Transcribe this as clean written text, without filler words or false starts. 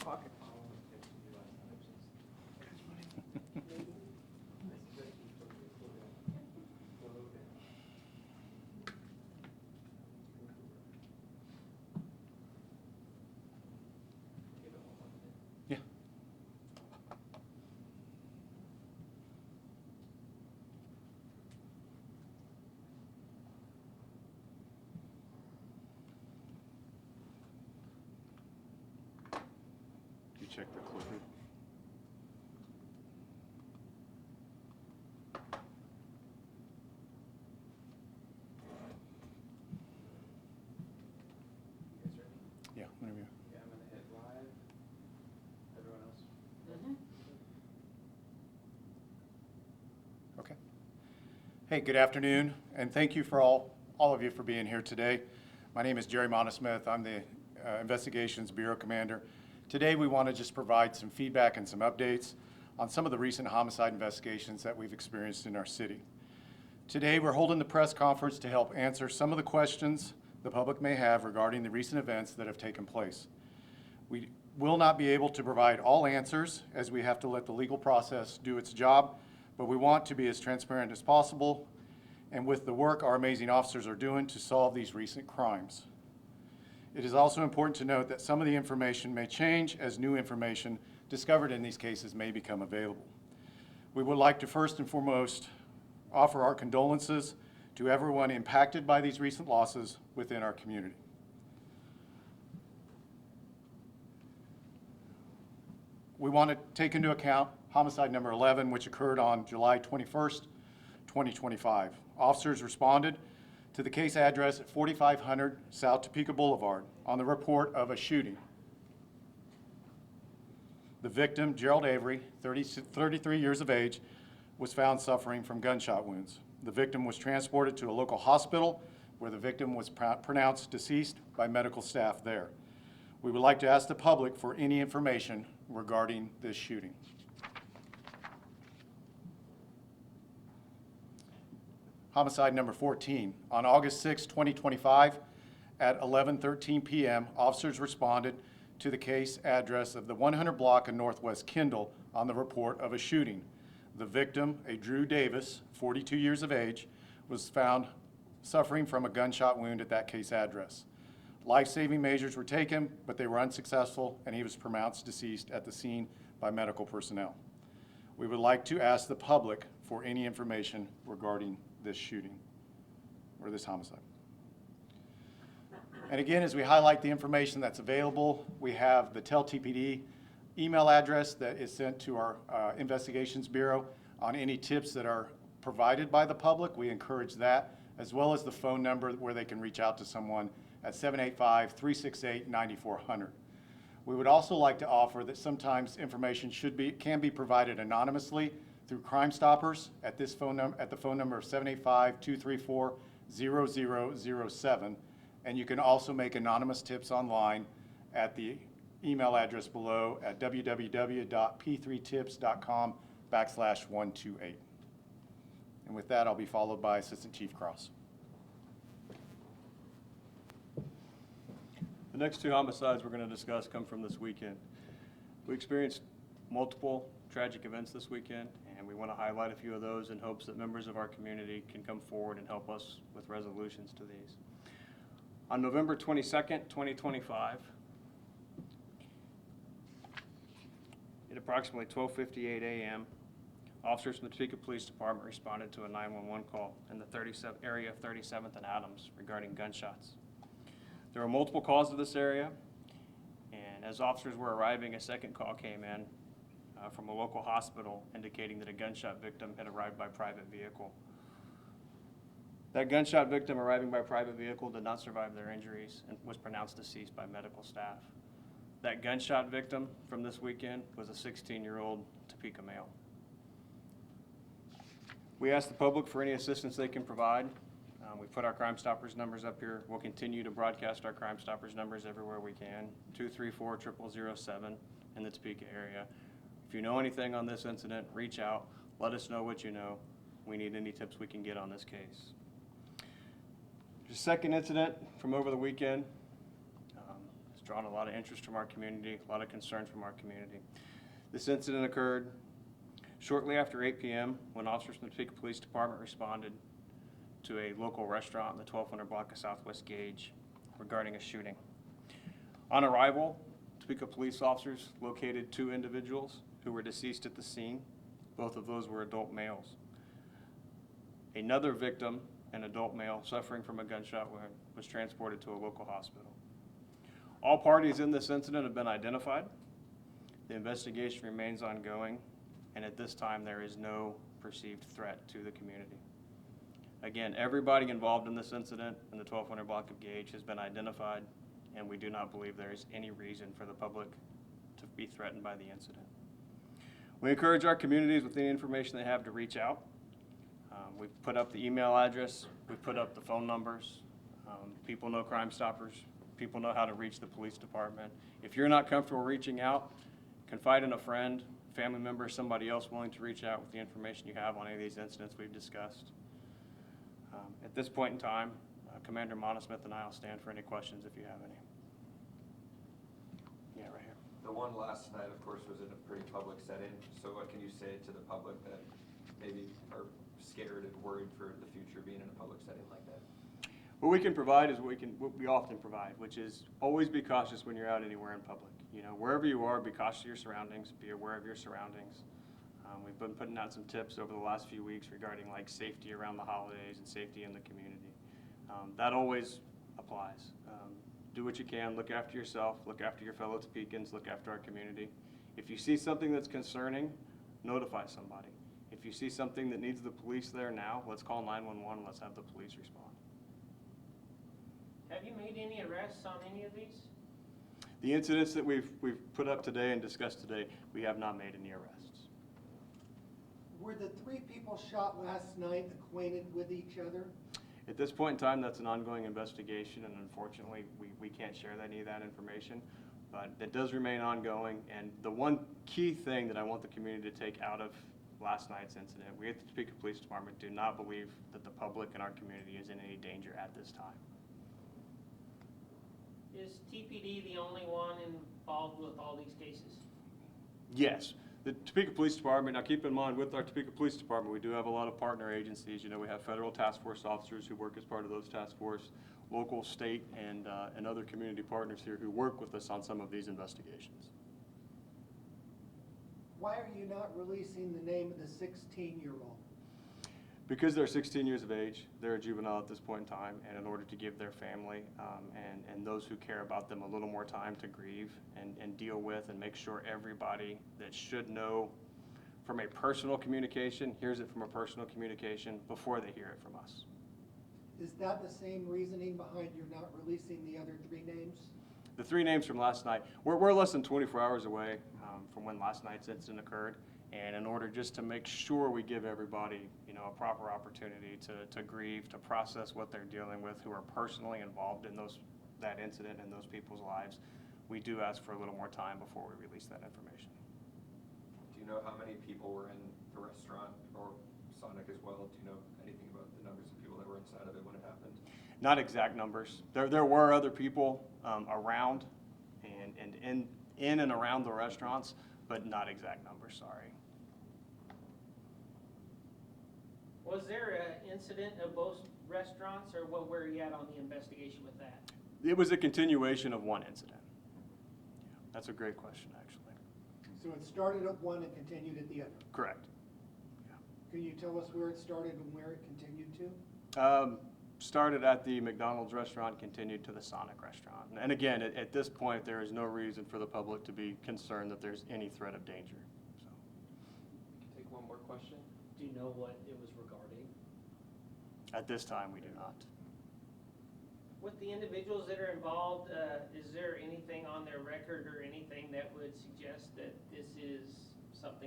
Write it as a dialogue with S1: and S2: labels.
S1: pocket.
S2: Yeah. You check the clicker.
S1: You guys ready?
S2: Yeah, whenever you.
S1: Okay, I'm gonna hit live. Everyone else?
S2: Okay. Hey, good afternoon, and thank you for all of you for being here today. My name is Jerry Montesmith. I'm the Investigations Bureau Commander. Today we want to just provide some feedback and some updates on some of the recent homicide investigations that we've experienced in our city. Today we're holding the press conference to help answer some of the questions the public may have regarding the recent events that have taken place. We will not be able to provide all answers as we have to let the legal process do its job, but we want to be as transparent as possible and with the work our amazing officers are doing to solve these recent crimes. It is also important to note that some of the information may change as new information discovered in these cases may become available. We would like to first and foremost offer our condolences to everyone impacted by these recent losses within our community. We want to take into account homicide number 11, which occurred on July 21st, 2025. Officers responded to the case address at 4500 South Topeka Boulevard on the report of a shooting. The victim, Gerald Avery, 33 years of age, was found suffering from gunshot wounds. The victim was transported to a local hospital where the victim was pronounced deceased by medical staff there. We would like to ask the public for any information regarding this shooting. Homicide number 14. On August 6, 2025, at 11:13 p.m., officers responded to the case address of the 100 block of Northwest Kendall on the report of a shooting. The victim, a Drew Davis, 42 years of age, was found suffering from a gunshot wound at that case address. Life-saving measures were taken, but they were unsuccessful, and he was pronounced deceased at the scene by medical personnel. We would like to ask the public for any information regarding this shooting or this homicide. And again, as we highlight the information that's available, we have the Tell TPD email address that is sent to our Investigations Bureau on any tips that are provided by the public. We encourage that, as well as the phone number where they can reach out to someone at 785-368-9400. We would also like to offer that sometimes information can be provided anonymously through Crime Stoppers at the phone number of 785-234-0007, and you can also make anonymous tips online at the email address below at www.p3tips.com/128. And with that, I'll be followed by Assistant Chief Cross.
S3: The next two homicides we're going to discuss come from this weekend. We experienced multiple tragic events this weekend, and we want to highlight a few of those in hopes that members of our community can come forward and help us with resolutions to these. On November 22nd, 2025, at approximately 12:58 a.m., officers from the Topeka Police Department responded to a 911 call in the area of 37th and Adams regarding gunshots. There were multiple calls to this area, and as officers were arriving, a second call came in from a local hospital indicating that a gunshot victim had arrived by private vehicle. That gunshot victim arriving by private vehicle did not survive their injuries and was pronounced deceased by medical staff. That gunshot victim from this weekend was a 16-year-old Topeka male. We ask the public for any assistance they can provide. We put our Crime Stoppers numbers up here. We'll continue to broadcast our Crime Stoppers numbers everywhere we can, 234-0007 in the Topeka area. If you know anything on this incident, reach out. Let us know what you know. We need any tips we can get on this case. There's a second incident from over the weekend. drawn a lot of interest from our community, a lot of concern from our community. This incident occurred shortly after 8 p.m. when officers from the Topeka Police Department responded to a local restaurant in the 1200 block of Southwest Gage regarding a shooting. On arrival, Topeka police officers located 2 individuals who were deceased at the scene. Both of those were adult males. Another victim, an adult male suffering from a gunshot wound, was transported to a local hospital. All parties in this incident have been identified. The investigation remains ongoing, and at this time there is no perceived threat to the community. Again, everybody involved in this incident in the 1200 block of Gage has been identified, and we do not believe there is any reason for the public to be threatened by the incident. We encourage our communities with any information they have to reach out. We've put up the email address, we've put up the phone numbers. People know Crime Stoppers, people know how to reach the police department. If you're not comfortable reaching out, confide in a friend, family member, somebody else willing to reach out with the information you have on any of these incidents we've discussed. At this point in time, Commander Monosmith and I will stand for any questions if you have any. Yeah, right here.
S4: The one last night, of course, was in a pretty public setting, so what can you say to the public that maybe are scared and worried for the future being in a public setting like that?
S3: What we can provide is what we often provide, which is always be cautious when you're out anywhere in public. You know, wherever you are, be cautious of your surroundings, be aware of your surroundings. We've been putting out some tips over the last few weeks regarding like safety around the holidays and safety in the community. That always applies. Do what you can, look after yourself, look after your fellow Topekans, look after our community. If you see something that's concerning, notify somebody. If you see something that needs the police there now, let's call 911, let's have the police respond.
S5: Have you made any arrests on any of these?
S3: The incidents that we've put up today and discussed today, we have not made any arrests.
S6: Were the 3 people shot last night acquainted with each other?
S3: At this point in time, that's an ongoing investigation, and unfortunately, we can't share any of that information, but it does remain ongoing. And the one key thing that I want the community to take out of last night's incident, we at the Topeka Police Department do not believe that the public in our community is in any danger at this time.
S5: Is TPD the only one involved with all these cases?
S3: Yes. The Topeka Police Department, now keep in mind with our Topeka Police Department, we do have a lot of partner agencies. You know, we have federal task force officers who work as part of those task force, local, state, and other community partners here who work with us on some of these investigations.
S6: Why are you not releasing the name of the 16-year-old?
S3: Because they're 16 years of age, they're a juvenile at this point in time, and in order to give their family and those who care about them a little more time to grieve and deal with and make sure everybody that should know from a personal communication hears it from a personal communication before they hear it from us.
S6: Is that the same reasoning behind you not releasing the other 3 names?
S3: The 3 names from last night, we're less than 24 hours away from when last night's incident occurred. And in order just to make sure we give everybody, you know, a proper opportunity to grieve, to process what they're dealing with, who are personally involved in that incident and those people's lives, we do ask for a little more time before we release that information.
S4: Do you know how many people were in the restaurant or Sonic as well? Do you know anything about the numbers of people that were inside of it when it happened?
S3: Not exact numbers. There were other people around and in and around the restaurants, but not exact numbers, sorry.
S5: Was there an incident at both restaurants, or what were you at on the investigation with that?
S3: It was a continuation of one incident. Yeah, that's a great question, actually.
S6: So it started at one and continued at the other.
S3: Correct. Yeah.
S6: Can you tell us where it started and where it continued to?
S3: Started at the McDonald's restaurant, continued to the Sonic restaurant. And again, at this point, there is no reason for the public to be concerned that there's any threat of danger. So.
S1: We can take one more question.
S5: Do you know what it was regarding?
S3: At this time, we do not.
S5: With the individuals that are involved, is there anything on their record or anything that would suggest that this is something